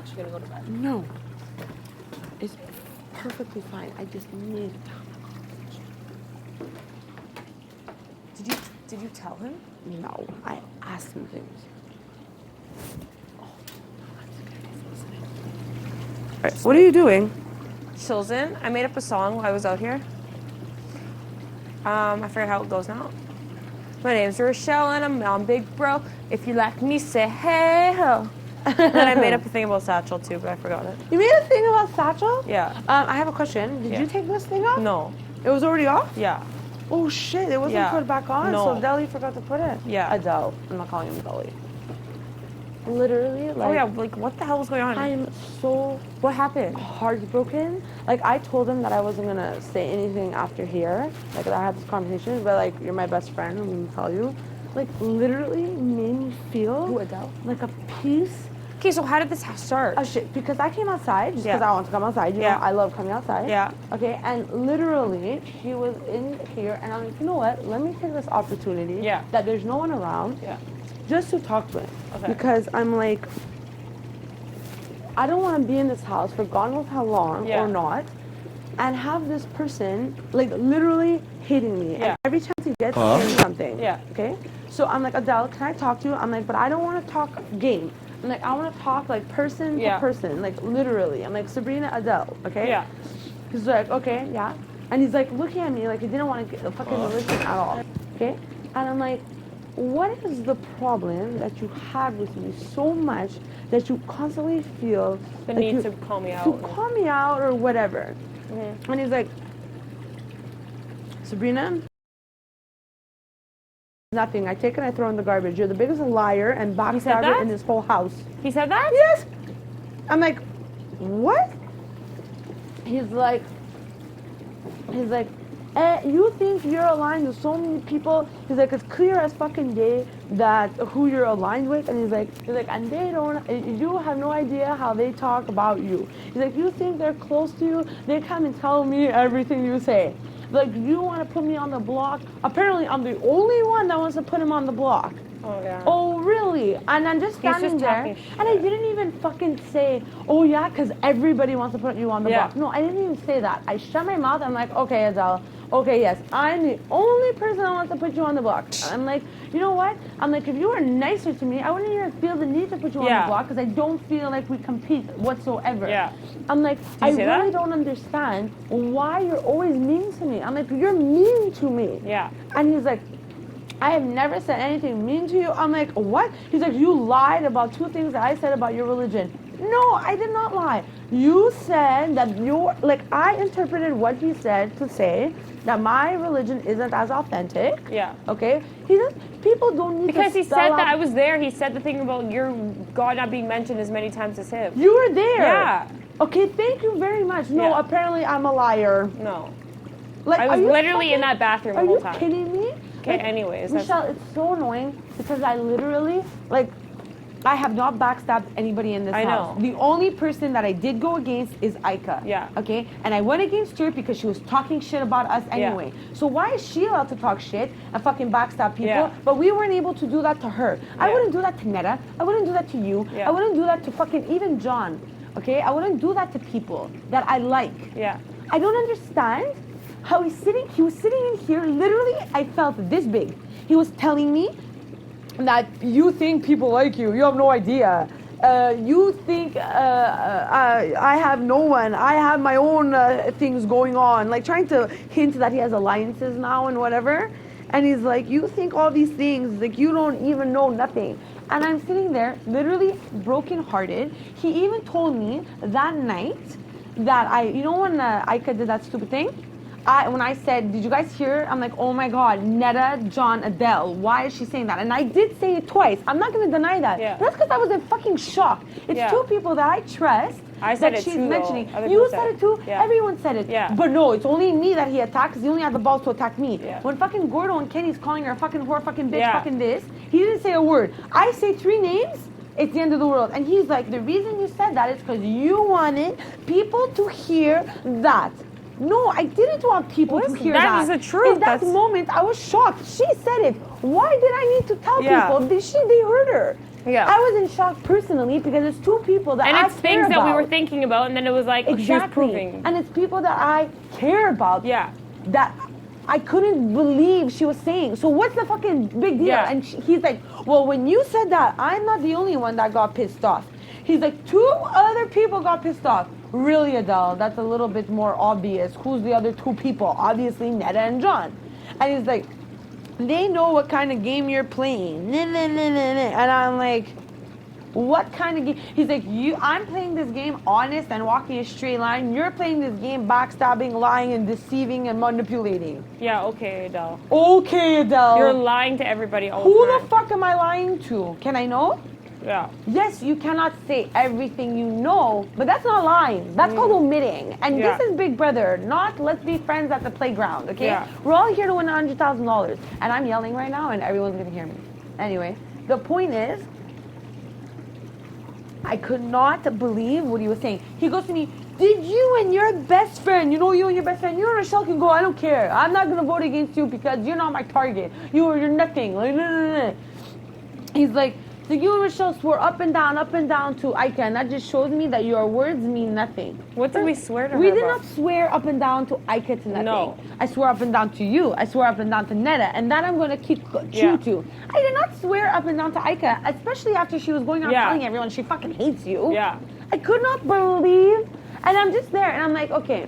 actually gonna go to bed. No. It's perfectly fine. I just need to have a conversation. Did you tell him? No. I asked him things. Right, what are you doing? Chills-in. I made up a song while I was out here. I forget how it goes now. My name's Racehlle and I'm on Big Bro. If you like me, say hey ho. And then I made up a thing about Satchel too, but I forgot it. You made a thing about Satchel? Yeah. I have a question. Did you take this thing off? No. It was already off? Yeah. Oh shit, it wasn't put back on? No. So Adele forgot to put it? Yeah. Adele. I'm not calling him Adele. Literally, like... Oh yeah, like what the hell was going on? I'm so... What happened? Heartbroken. Like, I told him that I wasn't gonna say anything after here. Like, I had this conversation, but like, you're my best friend, I'm gonna tell you. Like, literally made me feel... Who, Adele? Like a piece... Okay, so how did this start? Oh shit, because I came outside, just because I want to come outside. You know, I love coming outside. Yeah. Okay, and literally, she was in here, and I'm like, you know what? Let me take this opportunity that there's no one around just to talk to him. Okay. Because I'm like, I don't want to be in this house for God knows how long or not, and have this person, like, literally hating me. And every chance he gets, saying something. Yeah. Okay? So I'm like, Adele, can I talk to you? I'm like, but I don't want to talk game. I'm like, I want to talk like person to person, like literally. I'm like, Sabrina, Adele, okay? Yeah. He's like, okay, yeah. And he's like looking at me like he didn't want to get a fucking religion at all, okay? And I'm like, what is the problem that you have with me so much that you constantly feel the like need to call me out? To call me out or whatever. Mm-hmm. And he's like, Sabrina, nothing. I take it and I throw in the garbage. You're the biggest liar and backstabber in this whole house. He said that? Yes. I'm like, what? He's like, you think you're aligned with so many people? He's like, it's clear as fucking day that who you're aligned with. And he's like, and they don't, you have no idea how they talk about you. He's like, you think they're close to you? They come and tell me everything you say. Like, you want to put me on the block? Apparently, I'm the only one that wants to put him on the block. Oh, yeah. Oh, really? And I'm just standing there, and I didn't even fucking say, oh, yeah, because everybody wants to put you on the block. No, I didn't even say that. I shut my mouth. I'm like, okay, Adele. Okay, yes, I'm the only person that wants to put you on the block. I'm like, you know what? I'm like, if you were nicer to me, I wouldn't even feel the need to put you on the block because I don't feel like we compete whatsoever. Yeah. I'm like, I really don't understand why you're always mean to me. I'm like, you're mean to me. Yeah. And he's like, I have never said anything mean to you. I'm like, what? He's like, you lied about 2 things that I said about your religion. No, I did not lie. You said that I interpreted what he said to say that my religion isn't as authentic. Yeah. Okay? People don't need because to he said that I was there. He said the thing about your God not being mentioned as many times as him. You were there. Yeah. Okay, thank you very much. No, apparently I'm a liar. No. Like, I was literally in that bathroom the whole time. Are you kidding me? Okay, anyways. Michelle, it's so annoying because I literally, I have not backstabbed anybody in this house. The only person that I did go against is Aika. Yeah. Okay? And I went against her because she was talking shit about us anyway. Yeah. So why is she allowed to talk shit and fucking backstab people? Yeah. But we weren't able to do that to her. Yeah. I wouldn't do that to Netta. I wouldn't do that to you. Yeah. I wouldn't do that to fucking even John. Okay? I wouldn't do that to people that I like. Yeah. I don't understand how he was sitting in here, literally, I felt this big. He was telling me that you think people like you. You have no idea. You think I have no one. I have my own things going on. Like trying to hint that he has alliances now and whatever. And he's like, you think all these things. Like you don't even know nothing. And I'm sitting there, literally brokenhearted. He even told me that night that when Aika did that stupid thing? When I said, did you guys hear? I'm like, oh my God, Netta, John, Adele. Why is she saying that? And I did say it twice. I'm not going to deny that. Yeah. That's because I was in fucking shock. It's 2 people that I trust. I said that it she's too, mentioning. Though. You said it too. Yeah. Everyone said it. Yeah. But no, it's only me that he attacked because he only had the balls to attack me. Yeah. When fucking Gordo and Kenny's calling her a fucking whore, fucking bitch, fucking this, he didn't say a word. I say 3 names. It's the end of the world. And he's like, the reason you said that is because you wanted people to hear that. No, I didn't want people to hear that. That is the truth. In that moment, I was shocked. She said it. Why did I need to tell people? They heard her. Yeah. I was in shock personally because it's two people that I care about. And it's things that we were thinking about, and then it was like, exactly. she was proving. And it's people that I care about. Yeah. That I couldn't believe she was saying. So what's the fucking big deal? Yeah. And he's like, well, when you said that, I'm not the only one that got pissed off. He's like, 2 other people got pissed off. Really, Adele? That's a little bit more obvious. Who's the other 2 people? Obviously, Netta and John. And he's like, they know what kind of game you're playing. And I'm like, what kind of game? He's like, I'm playing this game honest and walking a straight line. You're playing this game backstabbing, lying, and deceiving and manipulating. Yeah, okay, Adele. Okay, Adele. You're lying to everybody all Who the time. the fuck am I lying to? Can I know? Yeah. Yes, you cannot say everything you know, but that's not lying. That's called omitting. And this is Big Brother, not let's be friends at the playground, okay? Yeah. We're all here to win $100,000. And I'm yelling right now, and everyone's going to hear me. Anyway, the point is, I could not believe what he was saying. He goes to me, did you and your best friend, you and your best friend, you and Racehlle can go, I don't care. I'm not going to vote against you because you're not my target. You're nothing. Like, nah. He's like, so you and Racehlle swore up and down to Ika, and that just shows me that your words mean nothing. What did we swear to her We did about? not swear up and down to Ika to nothing. No. I swore up and down to you. I swore up and down to Netta, and that I'm going to keep true to. I did not swear up and down to Ika, especially after she was going on telling everyone she fucking hates you. Yeah. I could not believe, and I'm just there, and I'm like, okay,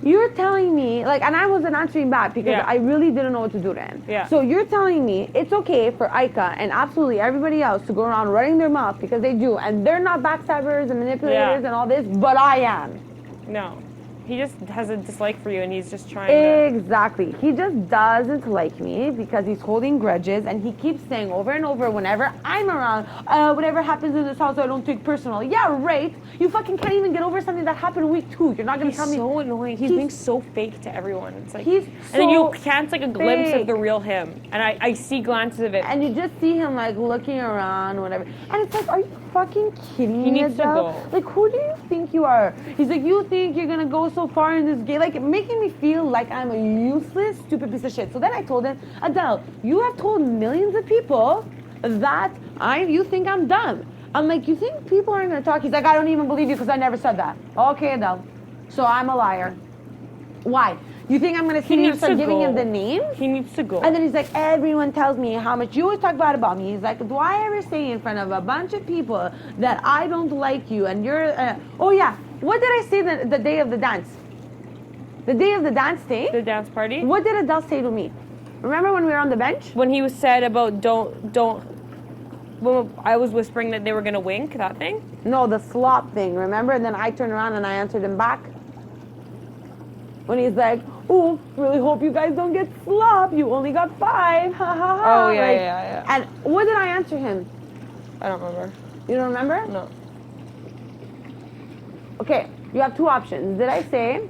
you're telling me, like, and I wasn't answering back because I really didn't know what to do then. Yeah. So you're telling me it's okay for Ika and absolutely everybody else to go around running their mouth because they do, and they're not backstabbers and manipulators and all this, but I am. No. He just has a dislike for you, and he's just trying to... Exactly. He just doesn't like me because he's holding grudges, and he keeps saying over and over whenever I'm around, whatever happens in this house, I don't take personal. Yeah, right. You fucking can't even get over something that happened week 2. You're not going to tell me... He's so annoying. He's being so fake to everyone. It's like... He's and then you catch like a glimpse of the real him, and I see glances of it. And you just see him like looking around, whatever. And it's like, are you fucking kidding me? He needs to go. Like, who do you think you are? He's like, you think you're going to go so far in this game, like making me feel like I'm a useless, stupid piece of shit. So then I told him, Adele, you have told millions of people that you think I'm dumb. I'm like, you think people aren't going to talk? He's like, I don't even believe you because I never said that. Okay, Adele. So I'm a liar. Why? You think I'm going to sit here and start giving him the names? He needs to go. And then he's like, everyone tells me how much you always talk bad about me. He's like, do I ever say in front of a bunch of people that I don't like you and you're... oh, yeah. What did I say the day of the dance? The day of the dance day? The dance party? What did Adele say to me? Remember when we were on the bench? When he was said about don't... When I was whispering that they were going to wink, that thing? No, the slop thing, remember? And then I turned around and I answered him back. When he's like, oh, really hope you guys don't get slop. You only got 5. Ha, ha, ha. Oh, yeah. And what did I answer him? I don't remember. You don't remember? No. Okay, you have 2 options. Did I say,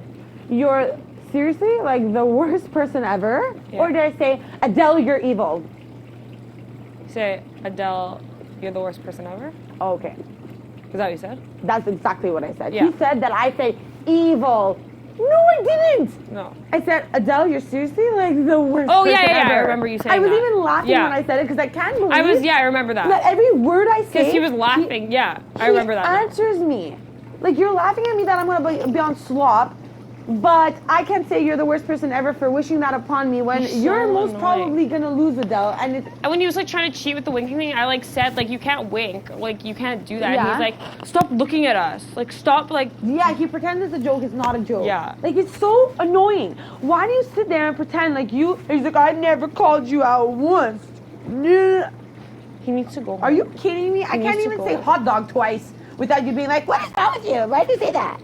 you're seriously like the worst person ever? Yeah. Or did I say, Adele, you're evil? Say, Adele, you're the worst person ever? Oh, okay. Is that what you said? That's exactly what I said. Yeah. He said that I say evil. No, I didn't. No. I said, Adele, you're seriously like the worst person ever. I remember you saying that. I was even laughing when I said it because I can't believe I remember that. That every word I say. Because he was laughing, I remember that. He answers me. Like, you're laughing at me that I'm going to be on slop, but I can't say you're the worst person ever for wishing that upon me when you're most probably going to lose, Adele. And when he was like trying to cheat with the winking thing, I like said, like, you can't wink. Like, you can't do that. Yeah. And he's like, stop looking at us. Like, stop, like... Yeah, he pretends it's a joke. It's not a joke. Yeah. Like, it's so annoying. Why do you sit there and pretend like you... He's like, I never called you out once. He needs to go home. Are you kidding me? I can't even say hot dog twice without you being like, what is wrong with you? Why did you say that?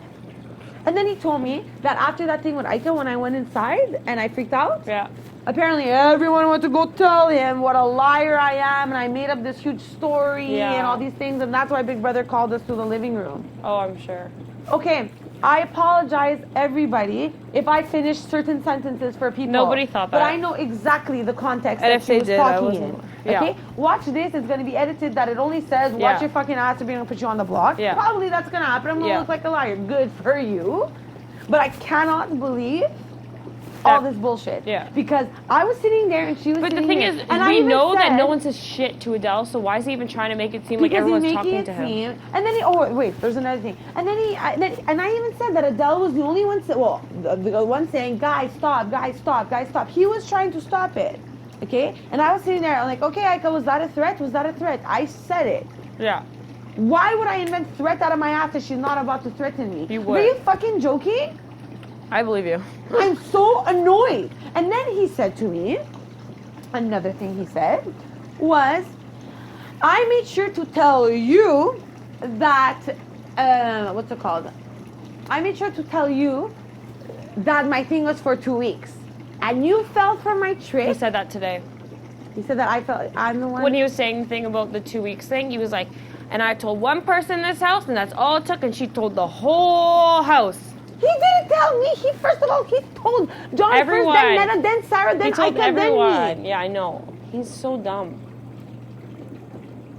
And then he told me that after that thing with Ika, when I went inside and I freaked out, apparently everyone went to go tell him what a liar I am, and I made up this huge story and all these things, and that's why Big Brother called us to the living room. Oh, I'm sure. Okay, I apologize, everybody, if I finished certain sentences for people. Nobody thought that. But I know exactly the context and that she was talking in. Yeah. Okay? Watch this. It's going to be edited that it only says, watch your fucking ass or we're going to put you on the block. Yeah. Probably that's going to happen. I'm going to look like a liar. Good for you. But I cannot believe all this bullshit. Yeah. Because I was sitting there and she was But sitting the thing there. is, and we know that no one says shit to Adele, so why is he even trying to make it seem like everyone's talking to him? And then wait, there's another thing. And then I even said that Adele was the only one, the one saying, guys, stop, guys, stop, guys, stop. He was trying to stop it. Okay? And I was sitting there, I'm like, okay, Aika, was that a threat? Was that a threat? I said it. Yeah. Why would I invent threat out of my ass if she's not about to threaten me? You would. Are you fucking joking? I believe you. I'm so annoyed. And then he said to me, another thing he said was, I made sure to tell you that, what's it called? I made sure to tell you that my thing was for 2 weeks. And you fell for my trick. He said that today. He said that I'm the one. When he was saying the thing about the 2 weeks thing, he was like, and I told one person in this house, and that's all it took, and she told the whole house. He didn't tell me. He told John everyone. First, then Netta, then Sarah, then Ika, then me. Yeah, I know. He's so dumb.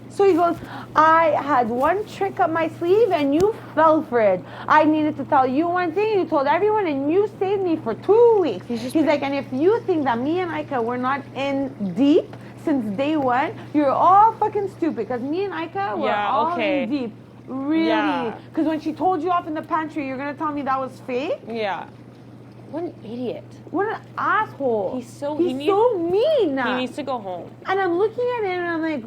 So he goes, I had one trick up my sleeve and you fell for it. I needed to tell you one thing, you told everyone, and you saved me for 2 weeks. He's like, and if you think that me and Aika were not in deep since day one, you're all fucking stupid. Because me and Aika were all in deep. Really? Because when she told you off in the pantry, you're going to tell me that was fake? Yeah. What an idiot. What an asshole. He's so mean. He needs to go home. And I'm looking at him and I'm like,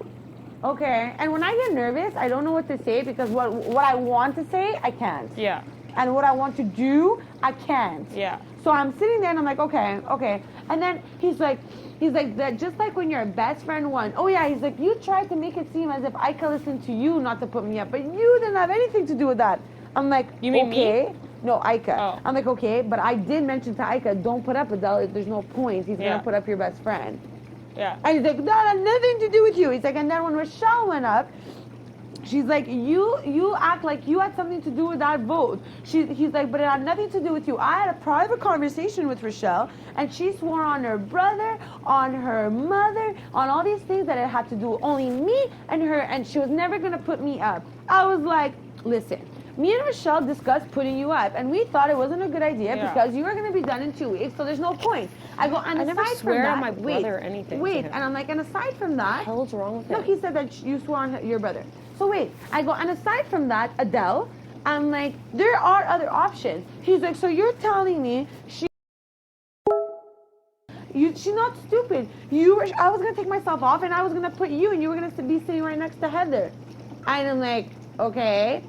okay. And when I get nervous, I don't know what to say because what I want to say, I can't. Yeah. And what I want to do, I can't. Yeah. So I'm sitting there and I'm like, okay. And then he's like, that just like when your best friend won. Oh yeah, he's like, you tried to make it seem as if I could listen to you not to put me up, but you didn't have anything to do with that. I'm like, you mean okay. Me? No, Aika. Oh. I'm like, okay, but I did mention to Aika, don't put up Adele. There's no point. He's gonna put up your best friend. Yeah. And he's like, that had nothing to do with you. He's like, and then when Racehlle went up, she's like, you act like you had something to do with that vote. He's like, but it had nothing to do with you. I had a private conversation with Racehlle, and she swore on her brother, on her mother, on all these things that it had to do only me and her, and she was never gonna put me up. I was like, listen. Me and Racehlle discussed putting you up, and we thought it wasn't a good idea because you were going to be done in 2 weeks, so there's no point. I go, and I aside never swear from that, on my brother or anything. Wait, and I'm like, and aside from that, what the hell's wrong with him? No, he said that you swore on your brother. So wait, I go, and aside from that, Adele, I'm like, there are other options. He's like, so you're telling me she's not stupid. I was going to take myself off, and I was going to put you, and you were going to be sitting right next to Heather. And I'm like, okay.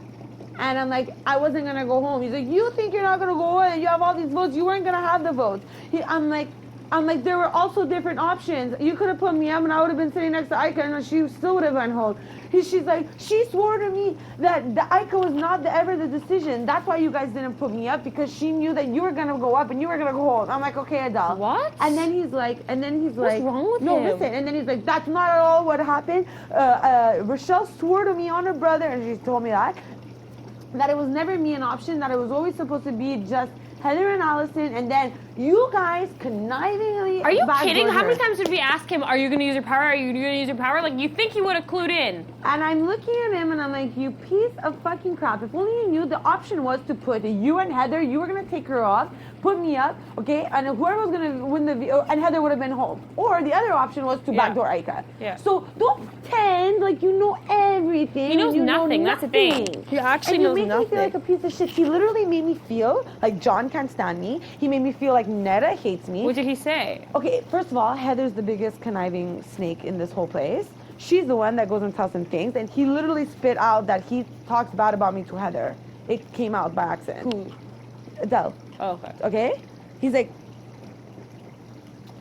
And I'm like, I wasn't going to go home. He's like, you think you're not going to go home and you have all these votes. You weren't going to have the votes. I'm like, there were also different options. You could have put me up and I would have been sitting next to Aika and she still would have went home. She's like, she swore to me that the Aika was not ever the decision. That's why you guys didn't put me up, because she knew that you were going to go up and you were going to go home. I'm like, okay, Adele. What? And then he's like, what's wrong with him? No, listen. And then he's like, that's not at all what happened. Racehlle swore to me on her brother, and she told me that it was never me an option, that it was always supposed to be just Heather and Allison, and then you guys connivingly. Are you kidding? How many times did we ask him, are you going to use your power? Are you going to use your power? Like, you think he would have clued in. And I'm looking at him and I'm like, you piece of fucking crap. If only you knew the option was to put you and Heather, you were going to take her off, put me up, okay? And whoever was going to win and Heather would have been home. Or the other option was to backdoor Aika. Yeah. So don't pretend like you know everything. He knows nothing. That's the thing. He actually knows nothing. And you make me feel like a piece of shit. He literally made me feel like John can't stand me. He made me feel like Netta hates me. What did he say? Okay, first of all, Heather's the biggest conniving snake in this whole place. She's the one that goes and tells him things, and he literally spit out that he talks bad about me to Heather. It came out by accident. Who? Adele. Oh, okay. Okay? He's like,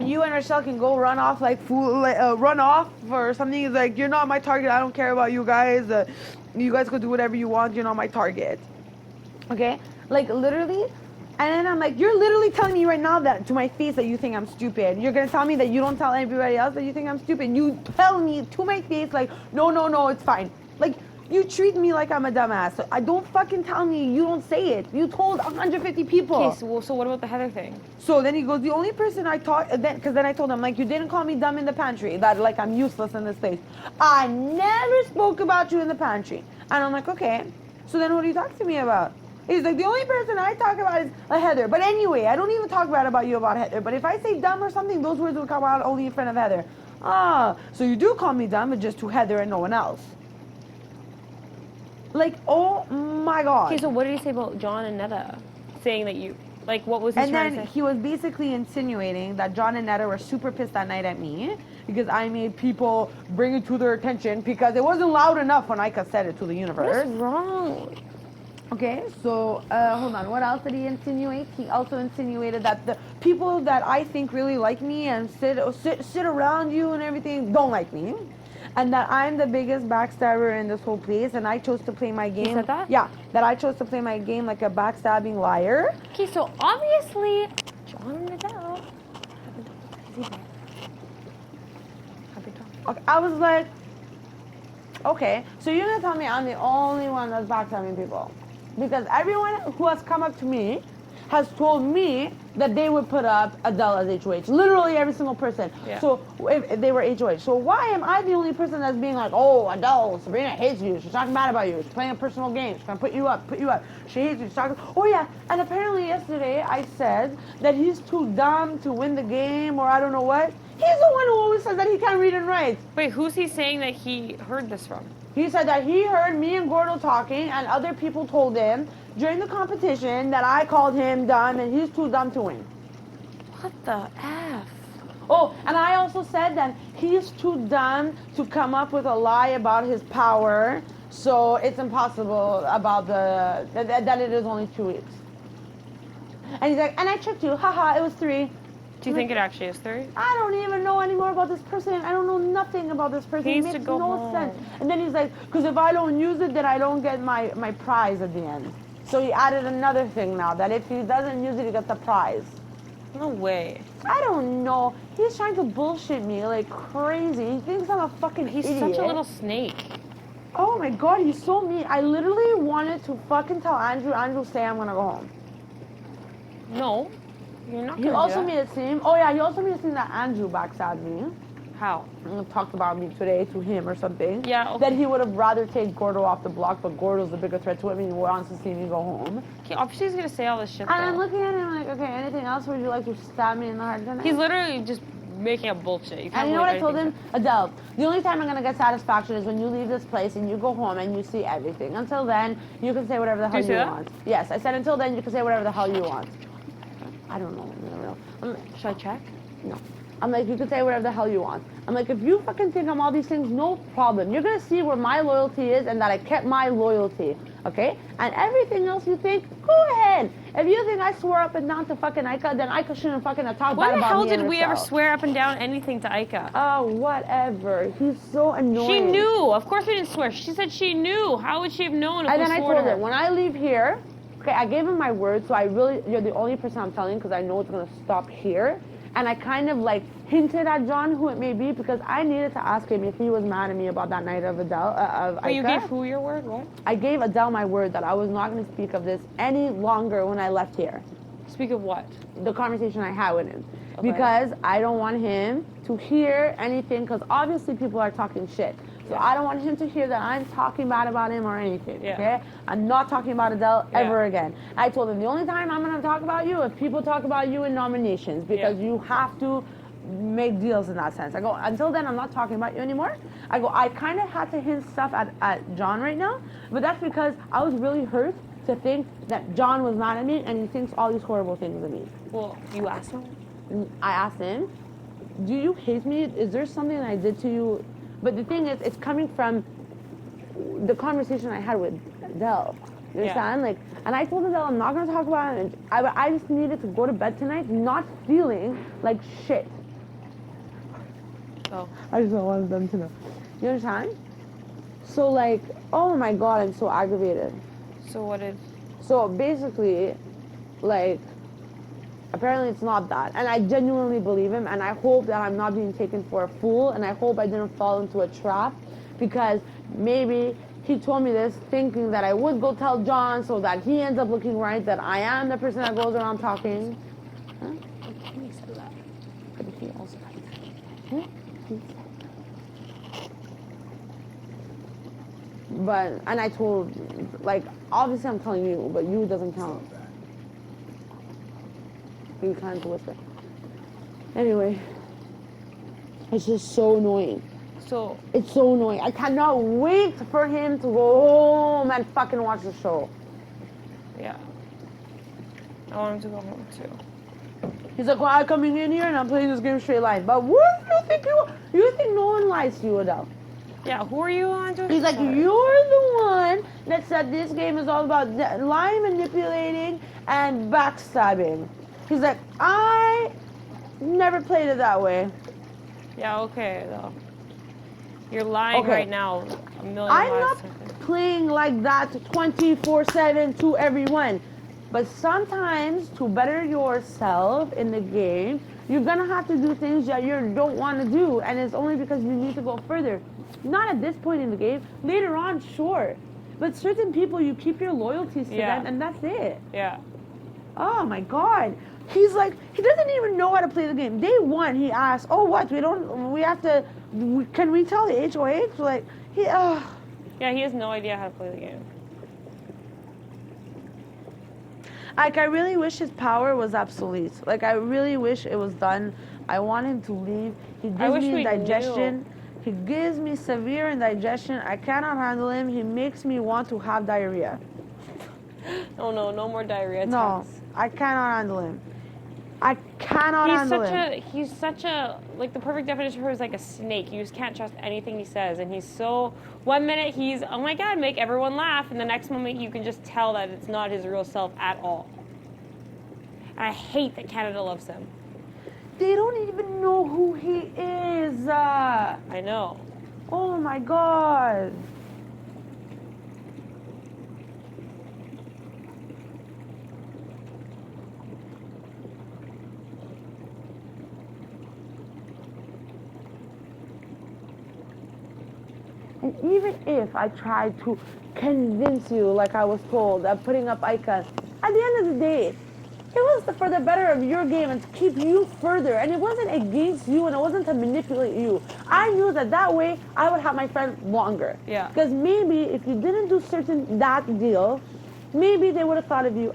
you and Racehlle can go run off like fool, run off or something. He's like, you're not my target. I don't care about you guys. You guys could do whatever you want. You're not my target. Okay? Like, literally. And then I'm like, you're literally telling me right now that to my face that you think I'm stupid. You're going to tell me that you don't tell everybody else that you think I'm stupid. You tell me to my face like, no, it's fine. Like, you treat me like I'm a dumbass. So I don't fucking tell me. You don't say it. You told 150 people. Okay, so what about the Heather thing? So then he goes, the only person I taught, because then I told him, like, you didn't call me dumb in the pantry. That, like, I'm useless in this place. I never spoke about you in the pantry. And I'm like, okay. So then what do you talk to me about? He's like, the only person I talk about is Heather. But anyway, I don't even talk bad about you about Heather. But if I say dumb or something, those words will come out only in front of Heather. Ah, so you do call me dumb, but just to Heather and no one else. Like, oh my God. Okay, so what did he say about John and Netta? Saying that you, like, what was he trying to say? And then he was basically insinuating that John and Netta were super pissed that night at me because I made people bring it to their attention because it wasn't loud enough when Ika said it to the universe. What's wrong? Okay, so hold on. What else did he insinuate? He also insinuated that the people that I think really like me and sit around you and everything don't like me. And that I'm the biggest backstabber in this whole place, and I chose to play my game. He said that? Yeah, that I chose to play my game like a backstabbing liar. Okay, so obviously, John and Adele. Okay, I was like, okay, so you're gonna tell me I'm the only one that's backstabbing people? Because everyone who has come up to me has told me that they would put up Adele as HOH. Literally every single person. Yeah. So if they were HOH. So why am I the only person that's being like, oh, Adele, Sabrina hates you. She's talking bad about you. She's playing a personal game. She's going to put you up. She hates you. She's talking. Oh, yeah. And apparently yesterday I said that he's too dumb to win the game or I don't know what. He's the one who always says that he can't read and write. Wait, who's he saying that he heard this from? He said that he heard me and Gordo talking and other people told him during the competition that I called him dumb and he's too dumb to win. What the F? Oh, and I also said that he's too dumb to come up with a lie about his power, so it's impossible about that it is only 2 weeks. And he's like, and I tricked you, haha, it was 3. Do you think it actually is 3? I don't even know anymore about this person. I don't know nothing about this person. He it needs makes to go no home. sense. And then he's like, because if I don't use it, then I don't get my prize at the end. So he added another thing now, that if he doesn't use it, he gets the prize. No way. I don't know. He's trying to bullshit me like crazy. He thinks I'm a fucking He's idiot. such a little snake. Oh my God, he's so mean. I literally wanted to fucking tell Andrew, say I'm gonna go home. No. You're not He gonna also do made it seem, oh yeah, he also made it seem that Andrew backstabbed me. How? Talked about me today to him or something. Yeah, okay. That he would have rather take Gordo off the block, but Gordo's the bigger threat to him and he wants to see me go home. Okay, obviously he's gonna say all this shit. And I'm looking at him like, okay, anything else? Would you like to stab me in the heart tonight? He's literally just making up bullshit. And you know what I told him? Adele, the only time I'm gonna get satisfaction is when you leave this place and you go home and you see everything. Until then, you can say whatever the hell you want. Yes, I said until then you can say whatever the hell you want. I don't know. I don't know. Should I check? No. I'm like, you can say whatever the hell you want. I'm like, if you fucking think I'm all these things, no problem. You're gonna see where my loyalty is and that I kept my loyalty, okay? And everything else you think, go ahead. If you think I swore up and down to fucking Ika, then Ika shouldn't fucking have talked bad about me. When the hell did we ever swear up and down anything to Ika? Oh, whatever. He's so annoying. She knew. Of course we didn't swear. She said she knew. How would she have known if and we then I swore told to her? her, when I leave here, okay, I gave him my word, so you're the only person I'm telling because I know it's gonna stop here. And I kind of like hinted at John who it may be because I needed to ask him if he was mad at me about that night of Adele. But you gave who your word? What? I gave Adele my word that I was not going to speak of this any longer when I left here. Speak of what? The conversation I had with him. Okay. Because I don't want him to hear anything because obviously people are talking shit. So I don't want him to hear that I'm talking bad about him or anything, okay? I'm not talking about Adele ever again. I told him the only time I'm going to talk about you if people talk about you in nominations because you have to make deals in that sense. I go, until then, I'm not talking about you anymore. I go, I kind of had to hint stuff at John right now, but that's because I was really hurt to think that John was mad at me and he thinks all these horrible things of me. Well, you asked him? I asked him, do you hate me? Is there something that I did to you? But the thing is, it's coming from the conversation I had with Adele. You understand? Like, and I told Adele I'm not going to talk about it. I just needed to go to bed tonight not feeling like shit. Oh. I just don't want them to know. You understand? So, like, oh my God, I'm so aggravated. So what did... So, basically, like... Apparently it's not that. And I genuinely believe him and I hope that I'm not being taken for a fool and I hope I didn't fall into a trap because maybe he told me this thinking that I would go tell John so that he ends up looking right, that I am the person that goes around talking. Huh? He said that. But he also But, and I told, like, obviously I'm telling you, but you doesn't count. You can't whisper. Anyway, it's just so annoying. So it's so annoying. I cannot wait for him to go home and fucking watch the show. Yeah. I want him to go home too. He's like, well, I'm coming in here and I'm playing this game straight line. But what do you think you think no one lies to you, Adele? Yeah, who are you on to? He's like, you're the one that said this game is all about lying, manipulating, and backstabbing. He's like, I never played it that way. Yeah, okay, though. You're lying right now. A million I'm lies. not playing like that 24/7 to everyone. But sometimes, to better yourself in the game, you're going to have to do things that you don't want to do. And it's only because you need to go further. Not at this point in the game. Later on, sure. But certain people, you keep your loyalties to them, and that's it. Yeah. Oh, my God. He's like, he doesn't even know how to play the game. Day one, he asked, oh, what? Can we tell the HOH? Like, Yeah, he has no idea how to play the game. Like, I really wish his power was obsolete. Like, I really wish it was done. I want him to leave. He gives me indigestion. He gives me severe indigestion. I cannot handle him. He makes me want to have diarrhea. Oh, no more diarrhea attacks. No, I cannot handle him. I cannot handle him. He's such a, like, the perfect definition for him is like a snake. You just can't trust anything he says. And he's so, one minute he's, oh my God, make everyone laugh. And the next moment you can just tell that it's not his real self at all. And I hate that Canada loves him. They don't even know who he is. I know. Oh my God. And even if I tried to convince you, like I was told, that putting up icons, at the end of the day, it was for the better of your game and to keep you further. And it wasn't against you and it wasn't to manipulate you. I knew that way I would have my friend longer. Yeah. Because maybe if you didn't do that deal, maybe they would have thought of you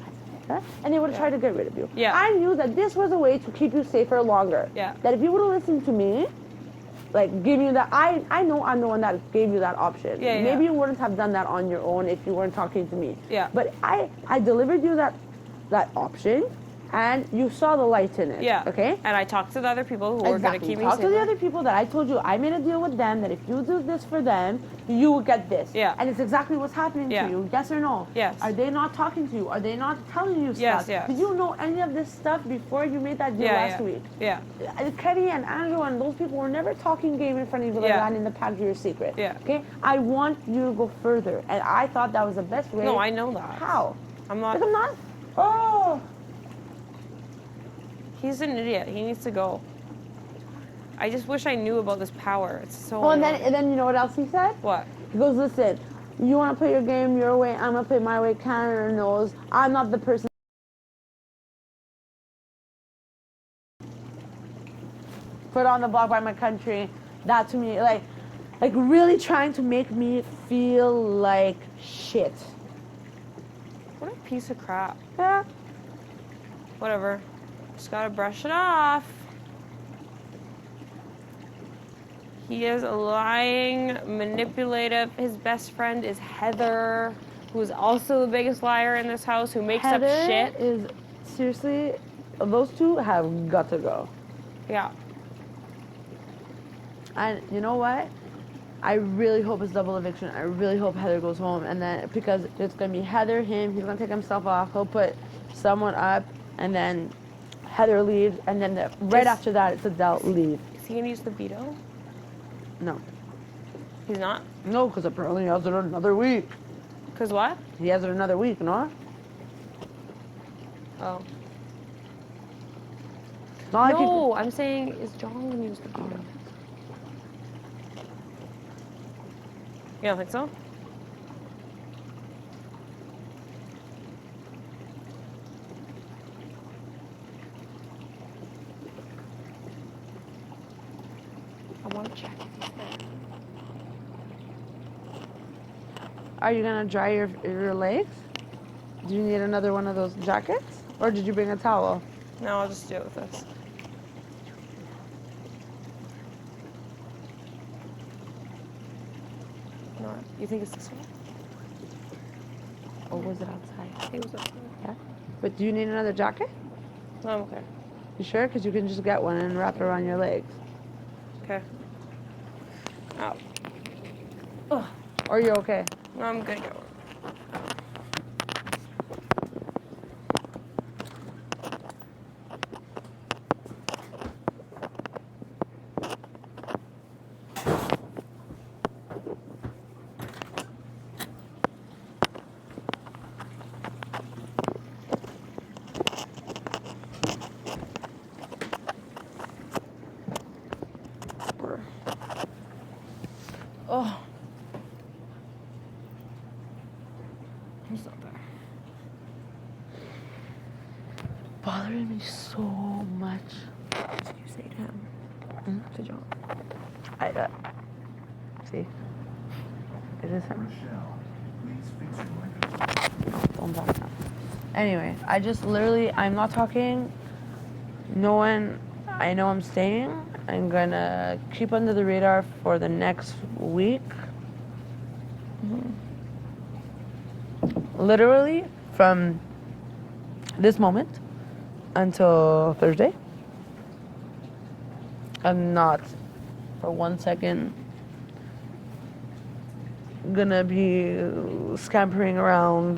and they would have tried to get rid of you. Yeah. I knew that this was a way to keep you safer longer. Yeah. That if you would have listened to me, like give you that, I know I'm the one that gave you that option. Yeah, maybe you wouldn't have done that on your own if you weren't talking to me. Yeah. But I delivered you that option, and you saw the light in it. Yeah. Okay? And I talked to the other people who were going to keep me safe. Talk to the other people that I told you I made a deal with them that if you do this for them, you will get this. Yeah. And it's exactly what's happening to you. Yes or no? Yes. Are they not talking to you? Are they not telling you stuff? Yes. Did you know any of this stuff before you made that deal last week? Yeah. Kenny and Andrew and those people were never talking game in front of you like that in the pack of your secret. Yeah. Okay? I want you to go further. And I thought that was the best way. No, I know that. How? I'm not. Like, I'm not. Oh. He's an idiot. He needs to go. I just wish I knew about this power. It's so. Well, and then you know what else he said? What? He goes, listen, you want to play your game your way, I'm going to play my way. Canada knows I'm not the person. Put on the block by my country. That to me, like really trying to make me feel like shit. What a piece of crap. Yeah. Whatever. Just gotta brush it off. He is lying, manipulative. His best friend is Heather, who's also the biggest liar in this house, who makes up shit. Is seriously, those two have got to go. Yeah. And you know what? I really hope it's double eviction. I really hope Heather goes home, and then because it's gonna be Heather, him. He's gonna take himself off. He'll put someone up, and then Heather leaves, and then right after that, it's Adele leave. Is he gonna use the veto? No. He's not? No, because apparently he has it another week. Because what? He has it another week, no? Oh. No, I'm saying, is John gonna use the veto? You don't think so? I want to check if he's there. Are you gonna dry your legs? Do you need another one of those jackets? Or did you bring a towel? No, I'll just do it with this. No, you think it's this one? Or was it outside? It was outside. Yeah. But do you need another jacket? No, I'm okay. You sure? Because you can just get one and wrap it around your legs. Okay. Ow. Ugh. Or you're okay? No, I'm good. Oh. He's not there. Bothering me so much. What did you say to him? To John? See? Is this him? Don't back now. Anyway, I just literally, I'm not talking. No one, I know I'm staying. I'm gonna keep under the radar for the next week. Literally from this moment until Thursday. I'm not for 1 second gonna be scampering around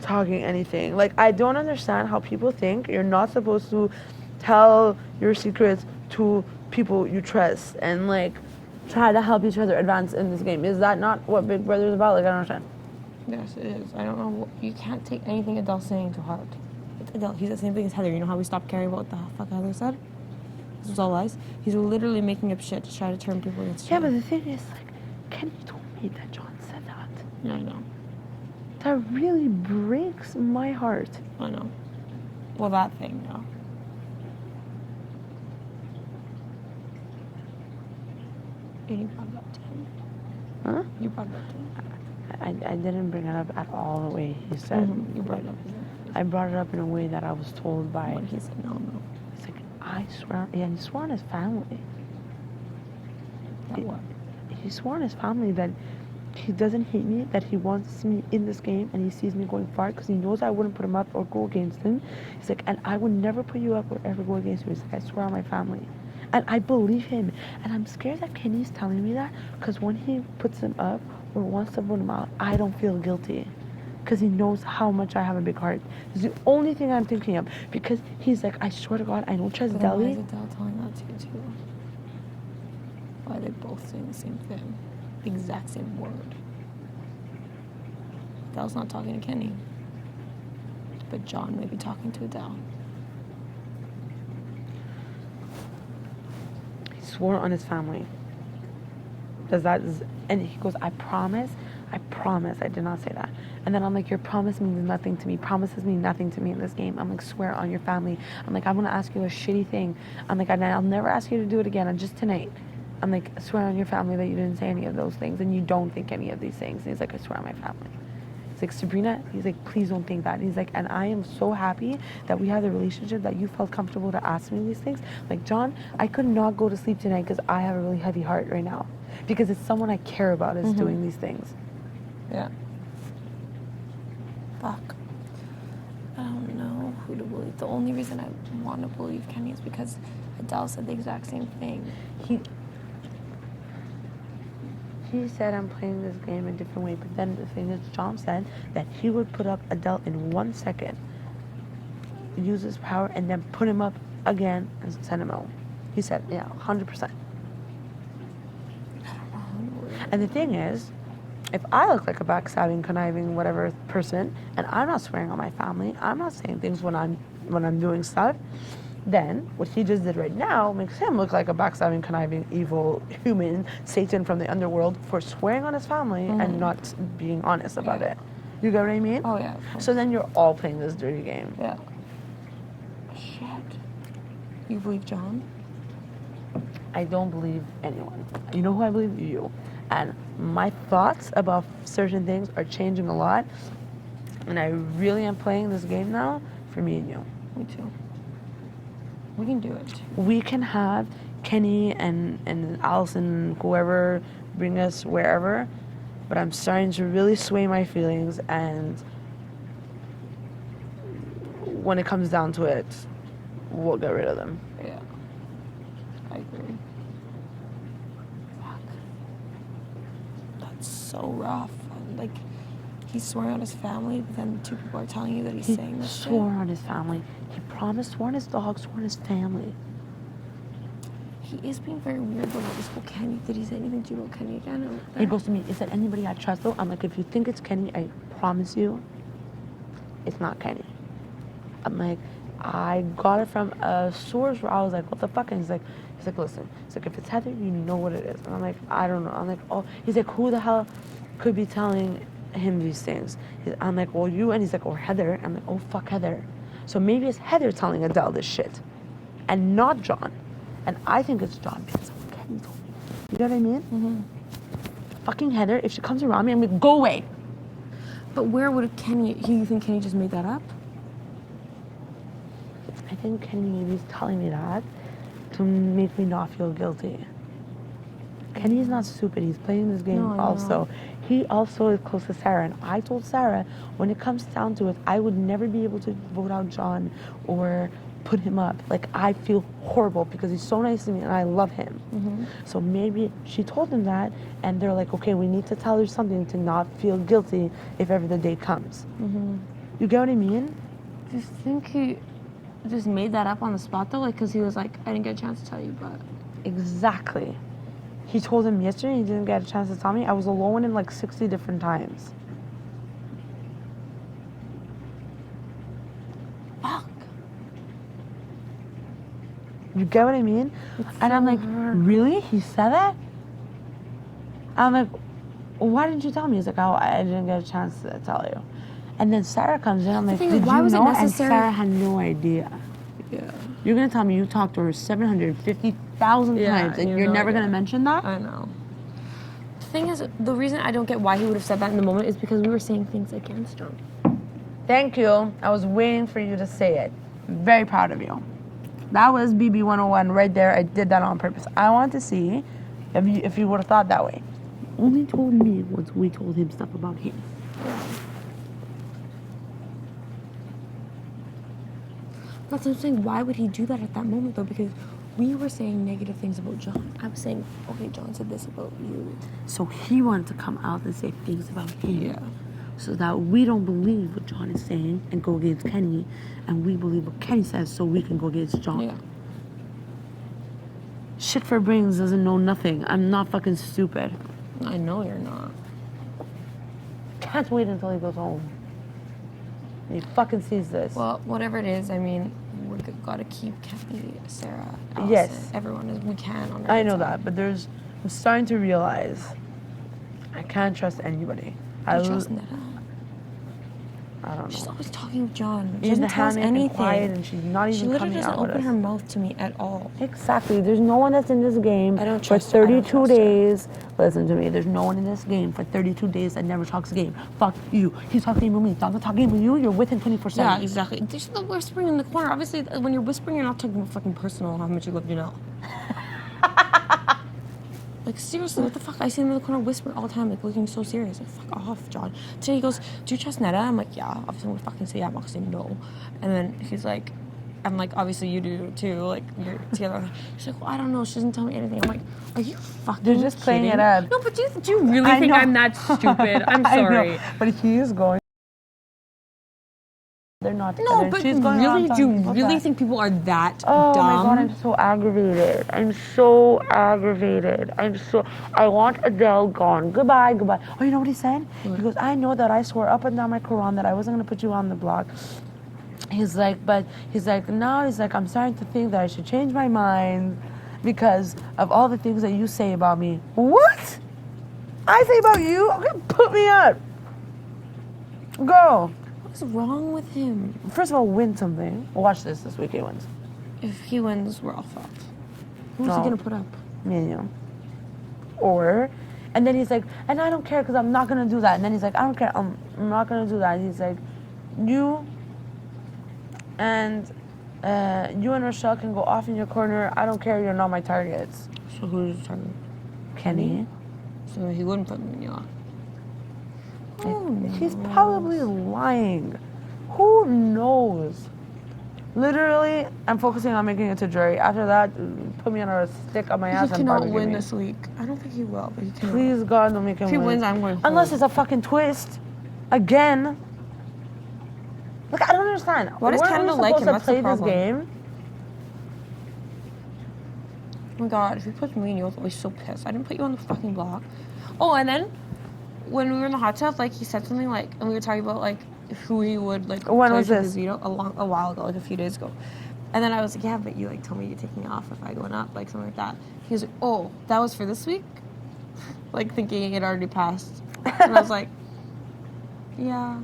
talking anything. Like, I don't understand how people think you're not supposed to tell your secrets to people you trust and like try to help each other advance in this game. Is that not what Big Brother is about? Like, I don't understand. Yes, it is. I don't know. You can't take anything Adele's saying to heart. It's Adele. He's the same thing as Heather. You know how we stopped caring about what the fuck Heather said? This was all lies. He's literally making up shit to try to turn people against Yeah, him. but the thing is, like, Kenny told me that John said that. Yeah, I know. That really breaks my heart. I know. Well, that thing, no. And you brought it up to him. Huh? You brought it up to him. I didn't bring it up at all the way he said. You brought it up. I brought it up in a way that I was told by... What he said, no. He's like, I swear... Yeah, he swore on his family. What? He swore on his family that he doesn't hate me, that he wants me in this game, and he sees me going far because he knows I wouldn't put him up or go against him. He's like, and I would never put you up or ever go against you. He's like, I swear on my family. And I believe him. And I'm scared that Kenny's telling me that because when he puts him up or wants to put him out, I don't feel guilty. Because he knows how much I have a big heart. It's the only thing I'm thinking of. Because he's like, I swear to God, I don't trust Deli. Why is Adele telling that to you too? Why are they both saying the same thing? The exact same word. Adele's not talking to Kenny. But John may be talking to Adele. He swore on his family. And he goes, I promise, I did not say that. And then I'm like, your promise means nothing to me. Promises mean nothing to me in this game. I'm like, swear on your family. I'm like, I'm going to ask you a shitty thing. I'm like, I'll never ask you to do it again. Just tonight. I'm like, swear on your family that you didn't say any of those things and you don't think any of these things. And he's like, I swear on my family. He's like, Sabrina, he's like, please don't think that. And he's like, and I am so happy that we have the relationship that you felt comfortable to ask me these things. Like, John, I could not go to sleep tonight because I have a really heavy heart right now. Because it's someone I care about is doing these things. Yeah. Fuck. I don't know who to believe. The only reason I want to believe Kenny is because Adele said the exact same thing. He said I'm playing this game a different way, but then the thing is, John said that he would put up Adele in 1 second, use his power, and then put him up again and send him out. He said, yeah, 100%. And the thing is, if I look like a backstabbing, conniving, whatever person, and I'm not swearing on my family, I'm not saying things when I'm doing stuff, then what he just did right now makes him look like a backstabbing, conniving, evil human, Satan from the underworld for swearing on his family and not being honest about it. You get what I mean? Oh, yeah. So then you're all playing this dirty game. Yeah. Shit. You believe John? I don't believe anyone. You know who I believe? You. And my thoughts about certain things are changing a lot. And I really am playing this game now for me and you. Me too. We can do it. We can have Kenny and Allison, whoever, bring us wherever. But I'm starting to really sway my feelings, and when it comes down to it, we'll get rid of them. Yeah. I agree. Fuck. That's so rough. Like, he's swearing on his family, but then two people are telling you that he's saying this shit. He swore on his family. He promised, swore on his dog, swore on his family. He is being very weird though with this whole Kenny. Did he say anything to you about Kenny again? He goes to me, is there anybody I trust though? I'm like, if you think it's Kenny, I promise you, it's not Kenny. I'm like, I got it from a source where I was like, what the fuck? And he's like, listen. He's like, if it's Heather, you know what it is. And I'm like, I don't know. I'm like, oh. He's like, who the hell could be telling him these things? I'm like, well, you. And he's like, or Heather. I'm like, oh, fuck Heather. So maybe it's Heather telling Adele this shit and not John. And I think it's John because of what Kenny told me. You know what I mean? Mm-hmm. Fucking Heather, if she comes around me, I'm like, go away. But where would you think Kenny just made that up? I think Kenny maybe is telling me that to make me not feel guilty. Kenny's not stupid. He's playing this game also. He also is close to Sarah. And I told Sarah, when it comes down to it, I would never be able to vote out John or put him up. Like, I feel horrible because he's so nice to me and I love him. Mm-hmm. So maybe she told him that and they're like, okay, we need to tell her something to not feel guilty if ever the day comes. Mm-hmm. You get what I mean? Do you think he just made that up on the spot though? Like, because he was like, I didn't get a chance to tell you, but... Exactly. He told him yesterday, he didn't get a chance to tell me. I was alone in like 60 different times. Fuck. You get what I mean? It's and so I'm like, hard. Really? He said that? I'm like, well, why didn't you tell me? He's like, oh, I didn't get a chance to tell you. And then Sarah comes in, I'm like, did you know? And Sarah had no idea. Yeah. You're going to tell me you talked to her 750,000 times and you're never going to mention that? I know. The thing is, the reason I don't get why he would have said that in the moment is because we were saying things against him. Thank you. I was waiting for you to say it. Very proud of you. That was BB 101 right there. I did that on purpose. I wanted to see if you would have thought that way. Only told me once we told him stuff about him. Yeah. That's what I'm saying. Why would he do that at that moment, though? Because we were saying negative things about John. I was saying, okay, John said this about you. So he wanted to come out and say things about him. Yeah. So that we don't believe what John is saying and go against Kenny, and we believe what Kenny says so we can go against John. Yeah. Shit for brains doesn't know nothing. I'm not fucking stupid. I know you're not. Can't wait until he goes home. And he fucking sees this. Well, whatever it is, I mean, we've got to keep Kenny, Sarah, Allison, yes, everyone as we can on our I know side. that, but I'm starting to realize I can't trust anybody. I trust Netta. I don't know. She's always talking with John. She She's doesn't tell us anything. Quiet and she's not even coming out with us. She literally doesn't open her mouth to me at all. Exactly. There's no one that's in this game for 32 days. Listen to me. There's no one in this game for 32 days that never talks game. Fuck you. He's talking with me. Talking with you. You're with him 24/7. Yeah, exactly. There's the whispering in the corner. Obviously, when you're whispering, you're not talking fucking personal how much you love Janelle. Like, seriously, what the fuck? I see him in the corner whispering all the time, like, looking so serious. Like, fuck off, John. Today he goes, do you trust Netta? I'm like, yeah. Obviously, I'm gonna fucking say yeah. I'm not gonna say no. And then he's like, I'm like, obviously you do too. Like, you're together. She's like, well, I don't know. She doesn't tell me anything. I'm like, are you fucking They're just playing it up. No, but do you really think I'm that stupid? I'm sorry. I know, but he is going. They're not together. No, but really, do you really think people are that dumb? Oh my God, I'm so aggravated. I want Adele gone. Goodbye. Oh, you know what he said? What? He goes, I know that I swore up and down my Quran that I wasn't going to put you on the block. He's like, now I'm starting to think that I should change my mind because of all the things that you say about me. What? I say about you? Okay, put me up. Go. What's wrong with him? First of all, win something. Watch this week he wins. If he wins, we're all fucked. Who's he gonna put up? Me and you. Or And then he's like, and I don't care because I'm not going to do that. And then he's like, I don't care, I'm not going to do that. And he's like, you and Racehlle can go off in your corner. I don't care, you're not my targets. So who's your target? Kenny. So he wouldn't put me off. He's probably lying. Who knows? Literally, I'm focusing on making it to jury. After that, put me on a stick on my ass and barbecue me. He cannot win this week. I don't think he will, but he can. Please, God, don't make him win. If he wins, I'm going home. Unless it's a fucking twist. Again. Look, I don't understand. Why does Canada like him? What's That's the play this problem. game? Oh my God, if he puts me in, you'll be so pissed. I didn't put you on the fucking block. Oh, and then when we were in the hot tub, like he said something like, and we were talking about like who he would like. When was this? Veto, a while ago, like a few days ago. And then I was like, yeah, but you like told me you're taking me off if I going up, like something like that. He was like, oh, that was for this week? Like thinking it already passed. And I was like, yeah,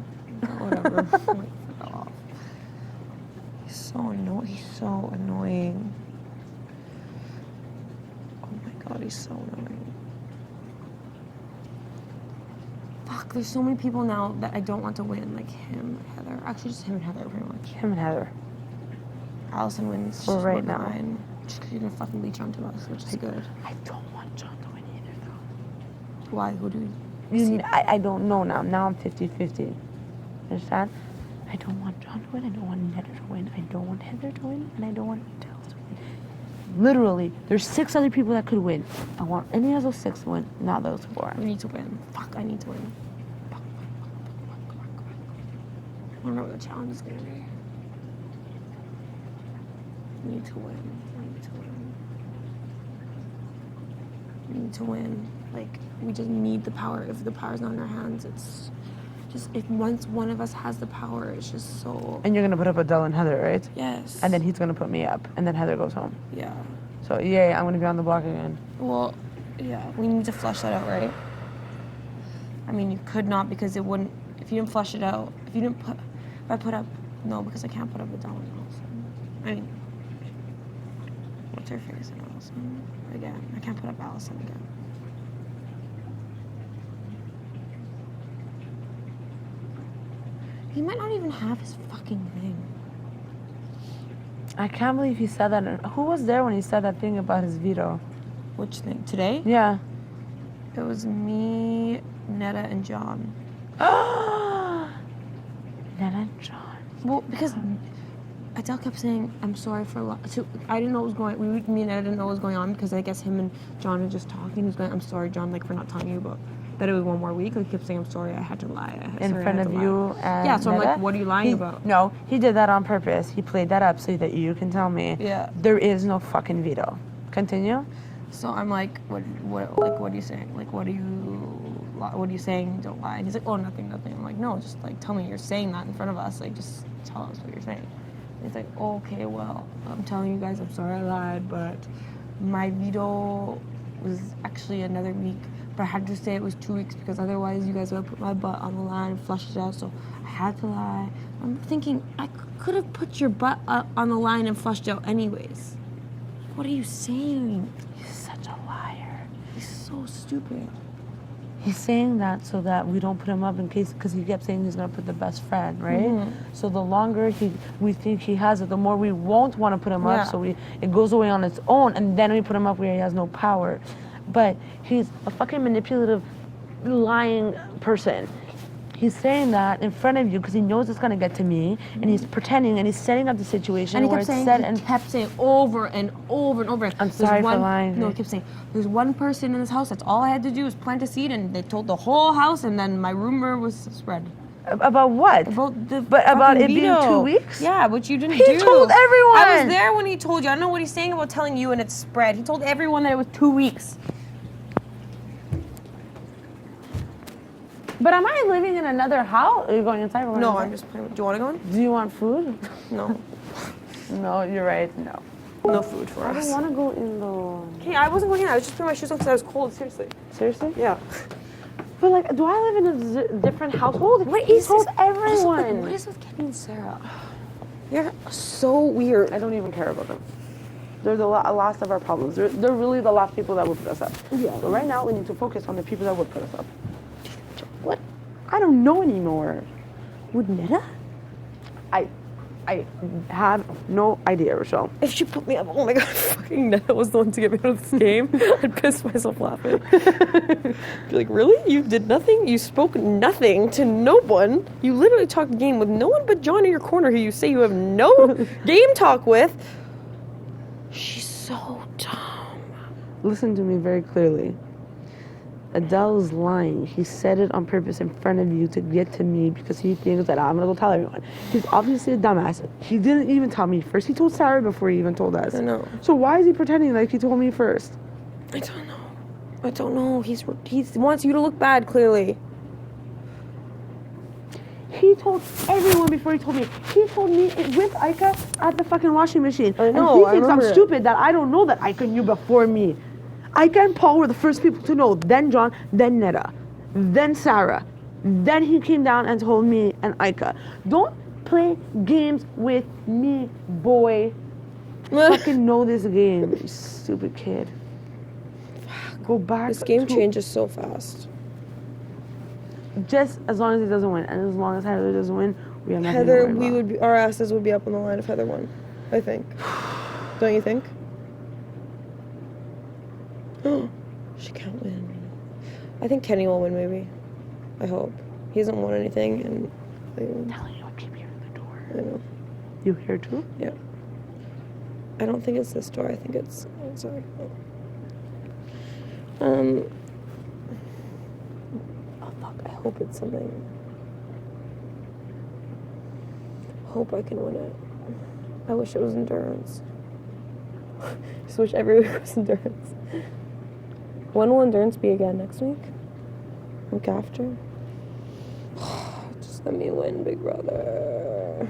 whatever. I'm like, fuck off. He's so annoying. He's so annoying. Oh my God, he's so annoying. Fuck, there's so many people now that I don't want to win, like him, Heather. Actually, just him and Heather, pretty much. Him and Heather. Allison wins. For right now. Just because you're going to fucking leech onto us, which is good. I don't want John to win either, though. Why? Who do you see? I don't know now. Now I'm 50-50. Understand? I don't want John to win. I don't want Heather to win. I don't want Heather to win. And I don't want Adele to win. Literally, there's 6 other people that could win. I want any of those 6 to win, not those 4. We need to win. Fuck, I need to win. Fuck. I don't know what the challenge is going to be. We need to win. We need to win. Like, we just need the power. If the power's not in our hands, it's just, if once one of us has the power, it's just so... And you're going to put up Adele and Heather, right? Yes. And then he's going to put me up. And then Heather goes home. Yeah. So, yay, I'm going to be on the block again. Well, yeah, we need to flush that out, right? I mean, you could not because it wouldn't... If you didn't flush it out... If you didn't put... If I put up... No, because I can't put up Adele and Allison. I mean... What's her face in Allison? Again. I can't put up Allison again. He might not even have his fucking thing. I can't believe he said that. Who was there when he said that thing about his veto? Which thing? Today? Yeah. It was me, Netta, and John. Netta and John. Well, because Adele kept saying, I'm sorry for a lot. So I didn't know what was going on. Me and Netta didn't know what was going on because I guess him and John were just talking. He was going, I'm sorry, John, like, for not telling you about that it was one more week. Like, he kept saying, I'm sorry, I had to lie. In front of you and yeah, so Netta? I'm like, what are you lying about? No, he did that on purpose. He played that up so that you can tell me. Yeah. There is no fucking veto. Continue. So I'm like, what are you saying? Like, what are you saying? Don't lie. And he's like, oh, nothing. I'm like, no, just like tell me you're saying that in front of us. Like, just tell us what you're saying. And he's like, oh, okay, well, I'm telling you guys, I'm sorry I lied, but my veto was actually another week. But I had to say it was 2 weeks because otherwise you guys would have put my butt on the line and flushed it out. So I had to lie. I'm thinking I could have put your butt on the line and flushed it out anyways. What are you saying? He's such a liar. He's so stupid. He's saying that so that we don't put him up in case, because he kept saying he's going to put the best friend, right? Mm-hmm. So the longer we think he has it, the more we won't want to put him up. So it goes away on its own, and then we put him up where he has no power. But he's a fucking manipulative, lying person. He's saying that in front of you because he knows it's going to get to me, and he's pretending, and he's setting up the situation and where it's set. And he kept saying over and over and over. I'm sorry for lying. No, he kept saying, there's one person in this house, that's all I had to do was plant a seed, and they told the whole house, and then my rumor was spread. About what? About it being 2 weeks? Yeah, which you didn't do. He told everyone. I was there when he told you. I don't know what he's saying about telling you and it's spread. He told everyone that it was 2 weeks. But am I living in another house? Are you going inside? No, I'm just playing. Do you want to go in? Do you want food? No. No, you're right. No. No food for us. I don't want to go in though. Okay, I wasn't going in. I was just putting my shoes on because I was cold. Seriously. Seriously? Yeah. But like, do I live in a different household? What he is told this? everyone. Also, what is with Kenny and Sarah? You're so weird. I don't even care about them. They're the last of our problems. They're really the last people that would put us up. Yeah. But right now, we need to focus on the people that would put us up. What? I don't know anymore. Would Netta? I have no idea, Rachelle. If she put me up, oh my god, fucking Netta was the one to get me out of this game. I'd piss myself laughing. Be like, really? You did nothing? You spoke nothing to no one? You literally talked game with no one but John in your corner who you say you have no game talk with. She's so dumb. Listen to me very clearly. Adele is lying. He said it on purpose in front of you to get to me because he thinks that I'm gonna go tell everyone. He's obviously a dumbass. He didn't even tell me first. He told Sarah before he even told us. I know. So why is he pretending like he told me first? I don't know. He wants you to look bad, clearly. He told everyone before he told me. He told me with Ika at the fucking washing machine. I know. And he thinks I'm stupid that I don't know that Ika knew before me. Ika and Paul were the first people to know. Then John, then Netta, then Sarah. Then he came down and told me and Ika. Don't play games with me, boy. Fucking know this game, you stupid kid. Go back. This game changes so fast. Just as long as he doesn't win, and as long as Heather doesn't win, we have nothing to worry about. Our asses would be up on the line if Heather won. I think. Don't you think? She can't win. I think Kenny will win, maybe. I hope. He hasn't won anything, and... I'm telling you, I keep hearing the door. I know. You hear too? Yeah. I don't think it's this door. I think it's... Oh, sorry. Oh, fuck. I hope it's something... Hope I can win it. I wish it was endurance. Just wish every week was endurance. When will endurance be again? Next week? Week after? Just let me win, big brother.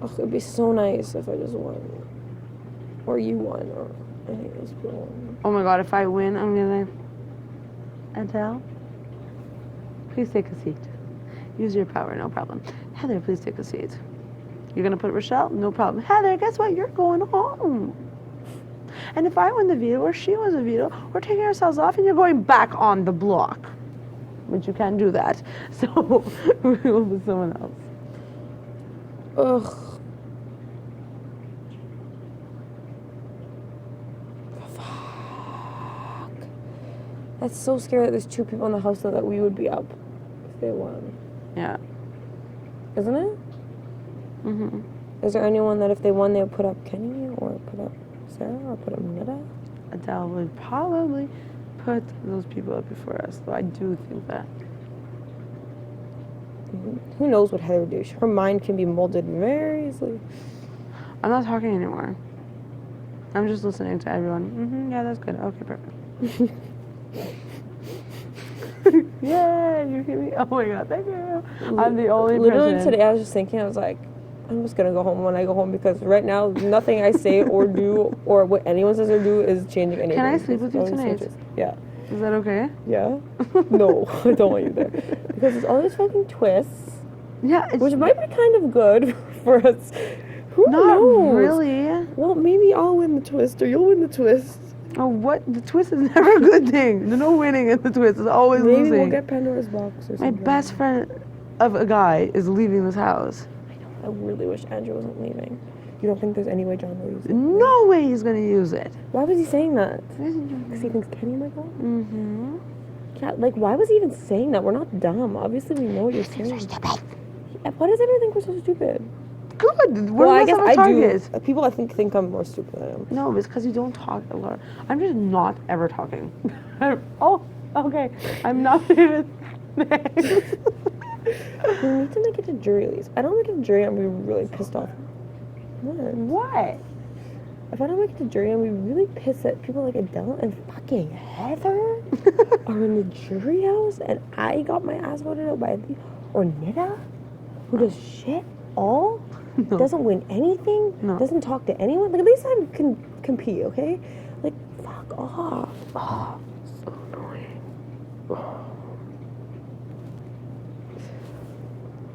Oh, it'd be so nice if I just won. Or you won, or any of those people won. Oh my god, if I win, I'm gonna... Adele, please take a seat. Use your power, no problem. Heather, please take a seat. You're gonna put Rachelle? No problem. Heather, guess what? You're going home. And if I win the veto or she wins the veto, we're taking ourselves off and you're going back on the block. But you can't do that. So we'll put someone else. Ugh. Fuck. That's so scary that there's two people in the house that we would be up if they won. Yeah. Isn't it? Mm-hmm. Is there anyone that if they won they would put up Kenny or put up Sarah or put up Netta? Adele would probably put those people up before us, so I do think that. Mm-hmm. Who knows what Heather would do? Her mind can be molded very easily. I'm not talking anymore. I'm just listening to everyone. Mm-hmm, yeah, that's good. Okay, perfect. Yeah, you hear me? Oh my god, thank you. I'm the only Literally person. today I was just thinking, I was like, I'm just gonna go home when I go home because right now nothing I say or do or what anyone says or do is changing anything. Can I sleep with you tonight? Yeah. Is that okay? Yeah. No, I don't want you there because it's all these fucking twists. Yeah, which might be kind of good for us. Who Not knows? really. Well, maybe I'll win the twist or you'll win the twist. Oh, what? The twist is never a good thing. There's no winning in the twist. It's always maybe losing. Maybe we'll get Pandora's box or something. My best friend of a guy is leaving this house. I really wish Andrew wasn't leaving. You don't think there's any way John will use it? No way he's going to use it. Why was he saying that? Because he thinks Kenny might go? Mm-hmm. Yeah, like, why was he even saying that? We're not dumb. Obviously, we know what you're saying. We're stupid. Why does everyone think we're so stupid? Good. Well, I guess I do. People, I think I'm more stupid than I am. No, it's because you don't talk a lot. I'm just not ever talking. Oh, okay. I'm not even... We need to make it to jury lease. I don't make it to jury, I'm going to be really pissed off. What? If I don't make it to jury, I'm going to be really pissed at people like Adele and fucking Heather are in the jury house and I got my ass voted out by... Or Nita, who does shit all, doesn't win anything, doesn't talk to anyone. Like, at least I can compete, okay? Like, fuck off. Oh, so annoying. Oh.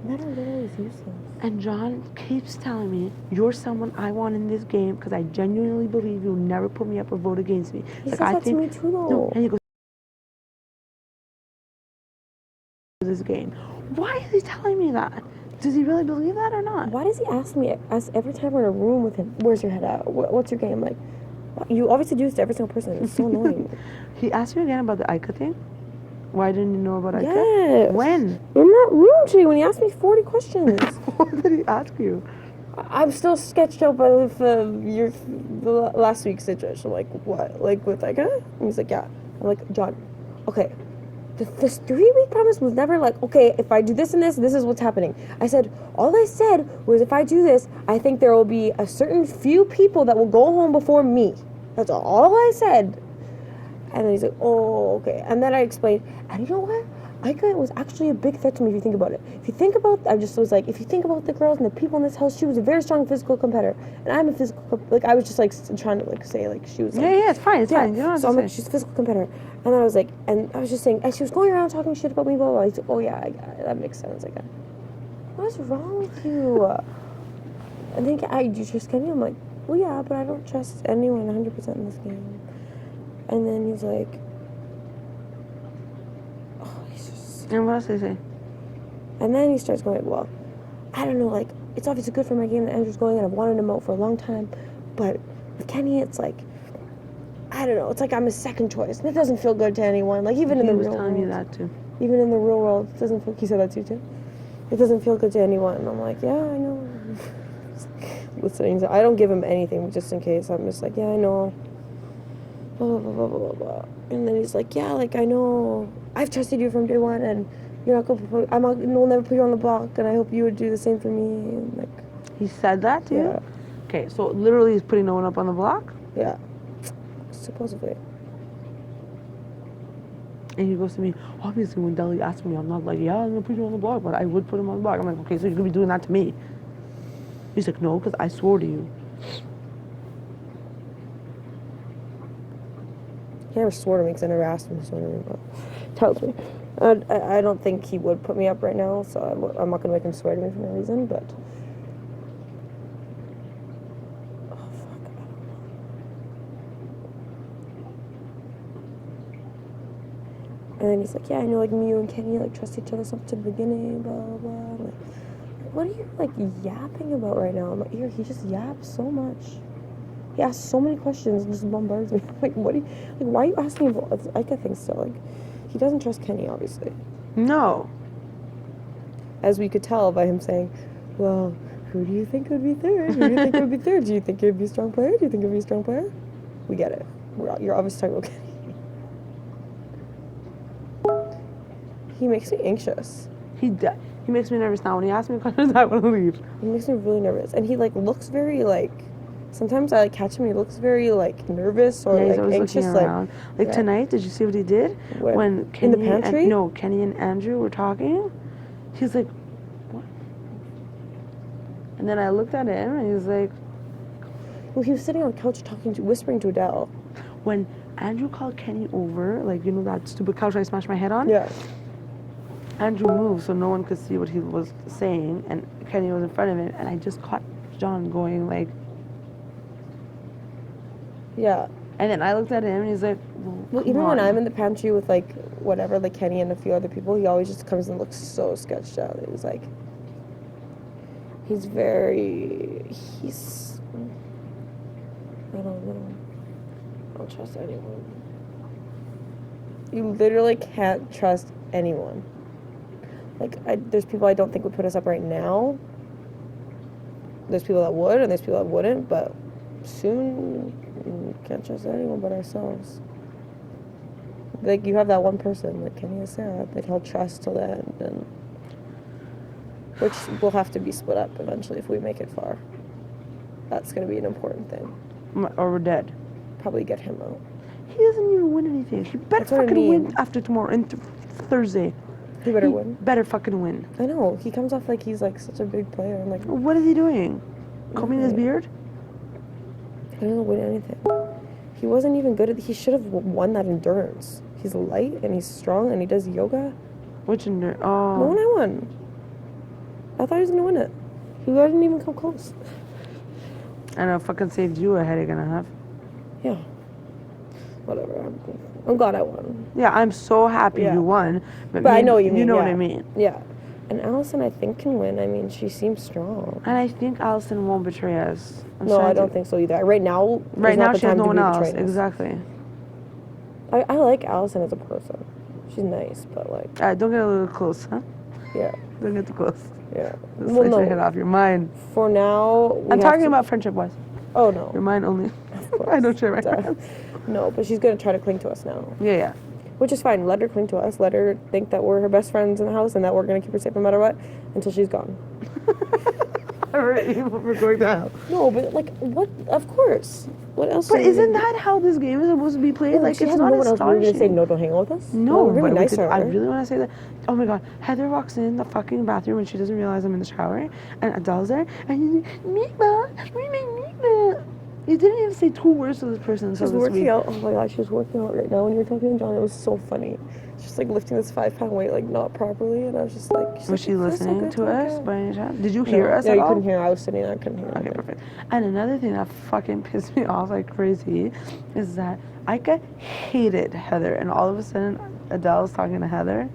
That literally is useless. And John keeps telling me, you're someone I want in this game because I genuinely believe you'll never put me up or vote against me. He says that to me too, though. No, and he goes, this game. Why is he telling me that? Does he really believe that or not? Why does he ask me every time we're in a room with him, where's your head at? What's your game? Like, you obviously do this to every single person. It's so annoying. He asked you again about the Ica thing? Why didn't you know about Ica? Yes. When? In that room today when he asked me 40 questions. What did he ask you? I'm still sketched out by the last week's situation. I'm like, what? Like, with Ica? And he's like, yeah. I'm like, John, okay. This 3-week promise was never like, okay, if I do this and this is what's happening. All I said was if I do this, I think there will be a certain few people that will go home before me. That's all I said. And then he's like, oh, okay. And then I explained, and you know what? Ica was actually a big threat to me if you think about it. If you think about, I just was like, if you think about the girls and the people in this house, she was a very strong physical competitor. And I'm a physical, like, I was just like trying to like say like she was like. Yeah, it's fine, it's fine. You don't have so to I'm say. like, she's a physical competitor. And then I was like, and I was just saying, and she was going around talking shit about me, blah, blah, blah. He's like, oh yeah, I got it. That makes sense. Like, what's wrong with you? And then do you trust Kenny? I'm like, well, yeah, but I don't trust anyone 100% in this game. And then he's like, and what else did he say? And then he starts going, well, I don't know, like, it's obviously good for my game that Andrew's going, and I've wanted him out for a long time, but with Kenny, it's like, I don't know, it's like I'm his second choice, and it doesn't feel good to anyone, like, even in the real world. He was telling me that, too. Even in the real world, it doesn't feel, he said that to you, too? It doesn't feel good to anyone, and I'm like, yeah, I know. Listening, so I don't give him anything, just in case, I'm just like, yeah, I know. Blah, blah, blah, blah, blah, blah. And then he's like, yeah, like, I know, I've trusted you from day one, and you're not gonna we'll never put you on the block, and I hope you would do the same for me, and like. He said that to you? Yeah. Okay, so literally he's putting no one up on the block? Yeah. Supposedly. And he goes to me, obviously when Deli asked me, I'm not like, yeah, I'm gonna put you on the block, but I would put him on the block. I'm like, okay, so you're gonna be doing that to me? He's like, no, because I swore to you. He never swore to me because I never asked him to swear to me, but tells me. I don't think he would put me up right now, so I'm not going to make him swear to me for no reason, but. Oh, fuck. I don't know. And then he's like, yeah, I know, like, me, you and Kenny, like, trust each other up to the beginning, blah, blah, blah. I'm like, what are you, like, yapping about right now? I'm like, he just yaps so much. He asks so many questions and just bombards me. Like, what do you, like, why are you asking about Ica things still? Like, he doesn't trust Kenny, obviously. No. As we could tell by him saying, well, who do you think would be third? Who do you think would be third? Do you think he'd be a strong player? Do you think he'd be a strong player? We get it. You're obviously talking about Kenny. He makes me anxious. He makes me nervous now. When he asks me questions, I want to leave. He makes me really nervous. And he, like, looks very, like... Sometimes I, like, catch him and he looks very, like, nervous or, like, anxious. Like yeah. Tonight, did you see what he did? When Kenny in the pantry? Kenny and Andrew were talking. He's like, what? And then I looked at him and he was like... Well, he was sitting on the couch whispering to Adele. When Andrew called Kenny over, like, you know that stupid couch I smashed my head on? Yeah. Andrew moved so no one could see what he was saying, and Kenny was in front of him, and I just caught John going, like... Yeah. And then I looked at him and he's like, well even when I'm in the pantry with, like, whatever, like Kenny and a few other people, he always just comes and looks so sketched out. It was like, I don't know. I don't trust anyone. You literally can't trust anyone. Like, there's people I don't think would put us up right now. There's people that would, and there's people that wouldn't, but soon... We can't trust anyone but ourselves. Like, you have that one person, like Kenny and Sarah, that he'll trust till the end, and which will have to be split up eventually if we make it far. That's going to be an important thing. Or we're dead. Probably get him out. He doesn't even win anything. He better fucking win after tomorrow and Thursday. He better win. Better fucking win. I know. He comes off like he's, like, such a big player. I'm like, what is he doing? Combing his beard? He doesn't win anything. He wasn't even good at... He should have won that endurance. He's light, and he's strong, and he does yoga. Which endurance? Oh. The one I won. I thought he was gonna win it. He didn't even come close. I know, fucking saved you a headache and a half. Yeah. Whatever. I'm glad I won. Yeah, I'm so happy you won. But I know what you mean. You know what I mean. Yeah. And Allison, I think, can win. I mean, she seems strong. And I think Allison won't betray us. No, I don't think so either. Right now she has no one else. Exactly. I like Allison as a person. She's nice, but like... don't get a little close, huh? Yeah. Don't get too close. Yeah. Well, no. Head off your mind. For now... I'm talking about friendship-wise. Oh, no. Your mind only. Of course. I don't share my mind. No, but she's going to try to cling to us now. Yeah. Which is fine. Let her cling to us. Let her think that we're her best friends in the house and that we're going to keep her safe no matter what until she's gone. We're going to hell. No, but like, what? Of course. What else? But isn't that how this game is supposed to be played? No, like, she it's has not no one else. We're going to say, no, don't hang out with us? No, we're really nice to her. I really want to say that. Oh my god. Heather walks in the fucking bathroom and she doesn't realize I'm in the shower. And Adele's there. And she's like, Meatball. You didn't even say 2 words to this person. She's working out. Oh my god, she was working out right now when you were talking to John. It was so funny. She's like lifting this 5-pound weight like not properly, and I was just like, was she listening to us by any chance? Did you hear us? No, at you all? couldn't hear. I was sitting there, I couldn't hear. Okay, perfect. And another thing that fucking pissed me off like crazy is that Ika hated Heather, and all of a sudden Adele's talking to Heather.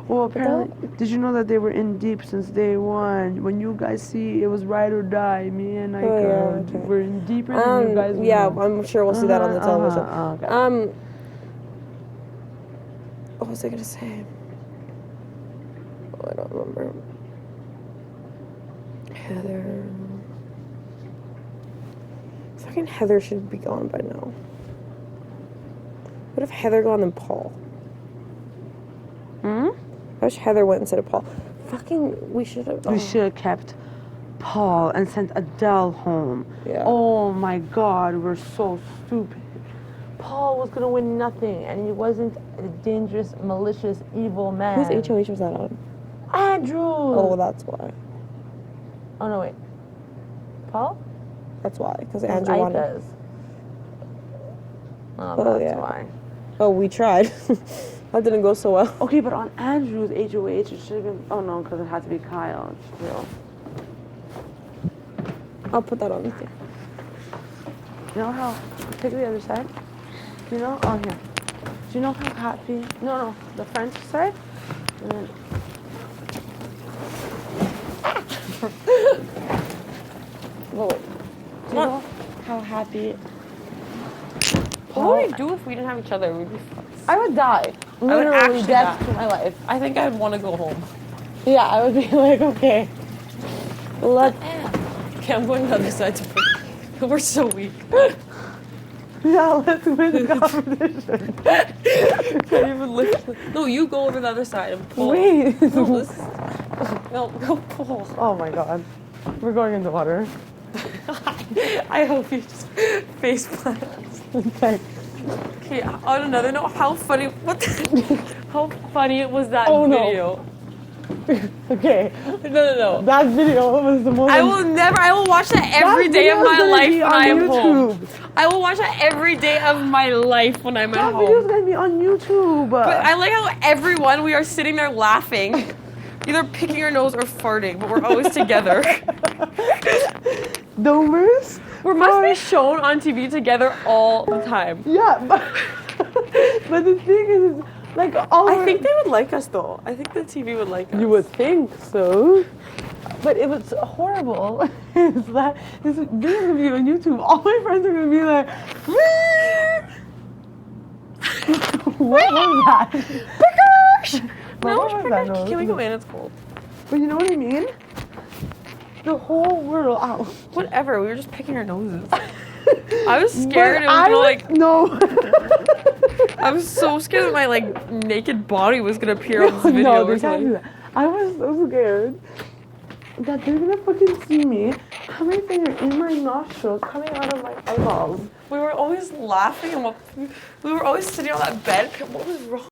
Well, apparently, did you know that they were in deep since day one? When you guys see it was ride or die, me and Ika were in deeper than you guys. Yeah, I'm sure we'll see that on the television. Okay. What was I gonna say? Oh, I don't remember. Heather. Fucking Heather should be gone by now. What if Heather gone and Paul? I wish Heather went instead of Paul. Fucking, we should have... We should have kept Paul and sent Adele home. Yeah. Oh my god, we're so stupid. Paul was gonna win nothing, and he wasn't a dangerous, malicious, evil man. Whose HOH was that on? Andrew! Oh, that's why. Oh no, wait. Paul? That's why, because Andrew wanted... Oh, that's why. Oh, we tried. That didn't go so well. Okay, but on Andrew's HOH, it should have been... Oh, no, because it had to be Kyle. Still. I'll put that on with you. You know how... Take the other side. You know? Oh, here. Do you know how happy... No, the French side. And then... Whoa. Do you know how happy... What would we do if we didn't have each other? We'd be fucked. I would die. Literally death to my life. I think I'd want to go home. Yeah, I would be like, okay. Okay, I'm going to the other side to put... We're so weak. Yeah, let's win the competition. Can't even lift. No, you go over the other side and pull. Wait. No, go pull. Oh my god. We're going in the water. I hope you just face plants. Okay. Okay, on another note, how funny was that video? Okay. No. That video was the most... I will watch that every day of my life when I am home. I will watch that every day of my life when I'm at home. That video's gonna be on YouTube. But I like how we are sitting there laughing, either picking our nose or farting, but we're always together. The worst? We must be shown on TV together all the time. Yeah, but the thing is, like, I think they would like us, though. I think the TV would like us. You would think so. But it was horrible. Is that this video is gonna be on YouTube. All my friends are gonna be like, what was that? Pickers! No, can we go in? It's cold. But you know what I mean? The whole world. Ow. Whatever. We were just picking our noses. I was scared. It was like no. I was so scared that my like naked body was gonna appear on this video. No, they can't do that. I was so scared that they're gonna fucking see me have my finger in my nostrils coming out of my eyeballs. We were always laughing and we were always sitting on that bed. What was wrong?